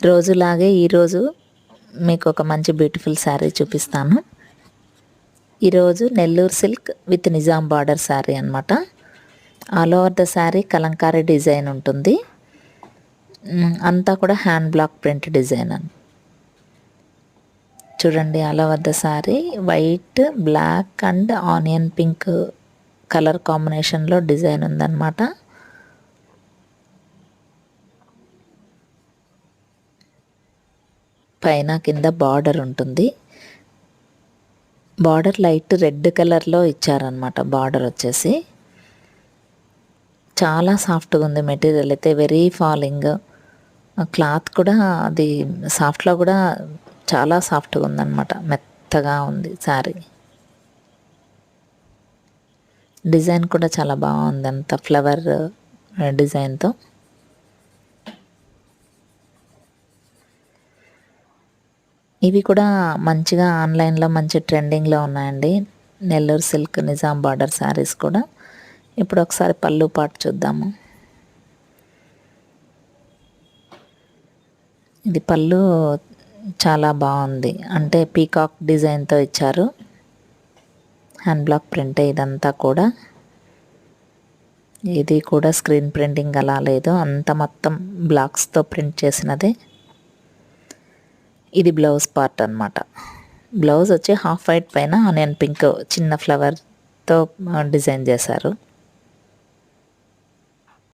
రోజులాగే ఈరోజు మీకు ఒక మంచి బ్యూటిఫుల్ శారీ చూపిస్తాను. ఈరోజు Nellore silk with Nizam border sari అనమాట. All over the sari Kalamkari design ఉంటుంది. అంతా కూడా హ్యాండ్ బ్లాక్ ప్రింట్ డిజైన్ అని చూడండి. All over the sari white, black and onion pink colour కాంబినేషన్లో డిజైన్ ఉందన్నమాట. పైన కింద బార్డర్ ఉంటుంది. బార్డర్ లైట్ రెడ్ కలర్లో ఇచ్చారనమాట. బార్డర్ వచ్చేసి చాలా సాఫ్ట్గా ఉంది. మెటీరియల్ అయితే వెరీ ఫాలింగ్. క్లాత్ కూడా అది సాఫ్ట్లో కూడా చాలా సాఫ్ట్గా ఉందన్నమాట. మెత్తగా ఉంది శారీ. డిజైన్ కూడా చాలా బాగుంది, అంత ఫ్లవర్ డిజైన్తో. ఇవి కూడా మంచిగా ఆన్లైన్లో మంచి ట్రెండింగ్లో ఉన్నాయండి. నెల్లూరు సిల్క్ నిజాం బార్డర్ శారీస్ కూడా. ఇప్పుడు ఒకసారి పళ్ళు పాటు చూద్దాము. ఇది పళ్ళు చాలా బాగుంది, అంటే పీకాక్ డిజైన్తో ఇచ్చారు. హ్యాండ్ బ్లాక్ ప్రింటే ఇదంతా కూడా. ఇది కూడా స్క్రీన్ ప్రింటింగ్ అలా లేదు, అంత మొత్తం బ్లాక్స్తో ప్రింట్ చేసినదే. ఇది బ్లౌజ్ పార్ట్ అనమాట. బ్లౌజ్ వచ్చి హాఫ్ వైట్ పైన ఆనియన్ పింక్ చిన్న ఫ్లవర్తో డిజైన్ చేశారు.